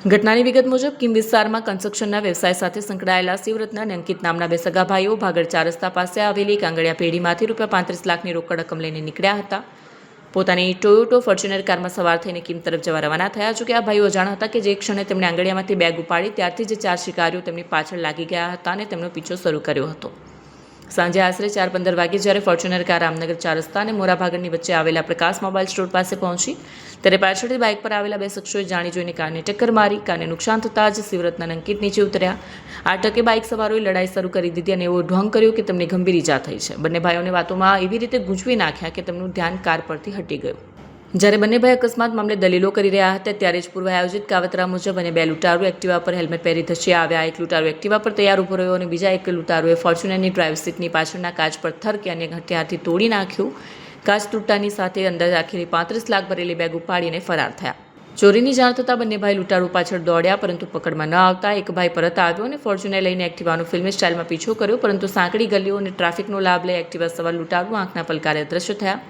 ઘટનાની વિગત મુજબ કિમ વિસ્તારમાં કન્સ્ટ્રક્શનના વ્યવસાય સાથે સંકળાયેલા શિવરત્ન અને અંકિત નામના બે સગા ભાઈઓ ભાગળ 4 રસ્તા પાસે આવેલી કાંગડિયા પેઢીમાંથી ₹35 લાખની રોકડ રકમ લઈને નીકળ્યા હતા। પોતાની ટોયોટો ફોર્ચ્યુનર કારમાં સવાર થઈને કિમ તરફ જવા રવાના થયા। જોકે આ ભાઈઓ અજાણ હતા કે જે ક્ષણે તેમણે આંગળીયામાંથી બેગ ઉપાડી ત્યારથી જ 4 શિકારીઓ તેમની પાછળ લાગી ગયા હતા અને તેમનો પીછો શરૂ કર્યો હતો। સાંજે આશરે 4:15 વાગે જ્યારે ફોર્ચ્યુનર કાર રામનગર 4 રસ્તા અને મોરાભાગળની વચ્ચે આવેલા પ્રકાશ મોબાઈલ સ્ટોર પાસે પહોંચી ત્યારે પાછળથી બાઇક પર આવેલા બે શખ્સોએ જાણી જોઈને કારને ટક્કર મારી। કારને નુકસાન થતાં જ શિવરત્ન અને અંકિત નીચે ઉતર્યા। આ ટકે બાઇક સવારોએ લડાઈ શરૂ કરી દીધી અને એવો ઢોંગ કર્યો કે તેમને ગંભીર ઈજા થઈ છે। બંને ભાઈઓને વાતોમાં એવી રીતે ગૂંચવી નાખ્યા કે તેમનું ધ્યાન કાર પરથી હટી ગયું। જ્યારે બંને ભાઈ અકસ્માત મામલે દલીલો કરી રહ્યા હતા ત્યારે જ પૂર્વ આયોજિત કાવતરા મુજબ અને બે લૂંટારૂ એક્ટિવા પર હેલ્મેટ પહેરી ધસ્યા આવ્યા। એક લૂંટારૂ એક્ટિવા પર તૈયાર ઊભો રહ્યો અને બીજા એક લૂંટારૂએ ફોર્ચ્યુનરની ડ્રાઈવર સીટની પાછળના કાચ પર થર કે અન્ય હથિયારથી તોડી નાખ્યું। કાચ તૂટતાની સાથે અંદર રાખેલી 35 લાખ ભરેલી બેગ ઉપાડીને ફરાર થયા। ચોરીની જાણ થતાં બંને ભાઈ લૂંટારૂ પાછળ દોડ્યા પરંતુ પકડમાં ન આવતા એક ભાઈ પરત આવ્યો અને ફોર્ચ્યુનર લઈને એક્ટિવાનો ફિલ્મી સ્ટાઇલમાં પીછો કર્યો પરંતુ સાંકડી ગલીઓ અને ટ્રાફિકનો લાભ લઈ એક્ટિવા સવાર લૂંટારૂ આંખના પલકારે અદૃશ્ય થયા।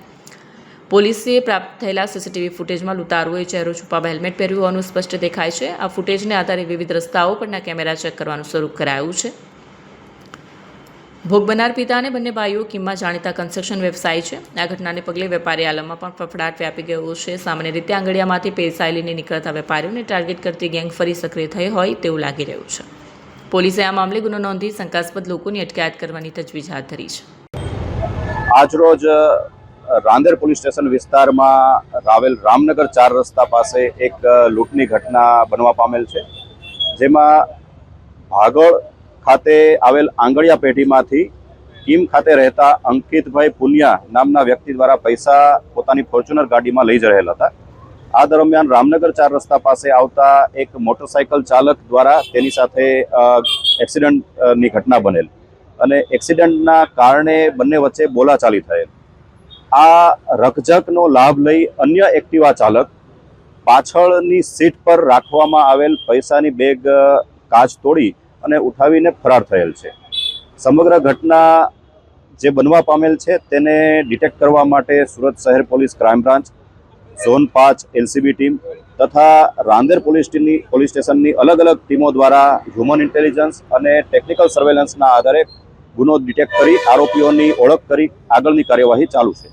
પોલીસે પ્રાપ્ત થયેલા સીસીટીવી ફૂટેજમાં લૂંટારૂએ ચહેરો છુપાવવા હેલ્મેટ પહેર્યું હોવાનું સ્પષ્ટ દેખાય છે। આ ફૂટેજને આધારે વિવિધ રસ્તાઓ પરના કેમેરા ચેક કરવાનું શરૂ કરાયું છે। ભોગ બનનાર પિતા અને બંને ભાઈઓ કિમમાં જાણીતા કન્સ્ટ્રક્શન વ્યવસાય છે। આ ઘટનાને પગલે વેપારી આલમમાં પણ ફફડાટ વ્યાપી ગયો છે। સામાન્ય રીતે આંગળીયામાંથી પૈસા લઈને નીકળતા વેપારીઓને ટાર્ગેટ કરતી ગેંગ ફરી સક્રિય થઈ હોય તેવું લાગી રહ્યું છે। પોલીસે આ મામલે ગુનો નોંધી શંકાસ્પદ લોકોની અટકાયત કરવાની તજવીજ હાથ ધરી છે। આજરોજ રાંદેર પોલીસ સ્ટેશન વિસ્તારમાં આવેલ રામનગર 4 રસ્તા પાસે એક લૂંટની ઘટના બનવા પામેલ છે, જેમાં ભાગળ ખાતે આવેલ આંગળિયા પેઢીમાંથી કિમ ખાતે રહેતા અંકિતભાઈ પુનિયા નામના વ્યક્તિ દ્વારા પૈસા પોતાની ફોર્ચ્યુનર ગાડીમાં લઈ જ રહેલા હતા। આ દરમિયાન રામનગર 4 રસ્તા પાસે આવતા એક મોટરસાયકલ ચાલક દ્વારા તેની સાથે એક્સિડન્ટની ઘટના બનેલ અને એક્સિડન્ટના કારણે બંને વચ્ચે બોલાચાલી થયેલ। આ રકઝકનો લાભ લઈ અન્ય એક્ટિવા ચાલક પાછળની સીટ પર રાખવામાં આવેલ પૈસાની બેગ કાચ તોડી અને ઉઠાવીને ફરાર થયેલ છે। સમગ્ર ઘટના જે બનવા પામેલ છે તેને ડિટેક્ટ કરવા માટે સુરત શહેર police crime branch, zone 5 LCB team તથા રાંદેર પોલીસ સ્ટેશનની અલગ અલગ ટીમો દ્વારા હ્યુમન ઇન્ટેલિજન્સ અને ટેકનિકલ સર્વેલન્સના આધારે ગુનો ડિટેક્ટ કરી આરોપીઓની ઓળખ કરી આગળની કાર્યવાહી ચાલુ છે।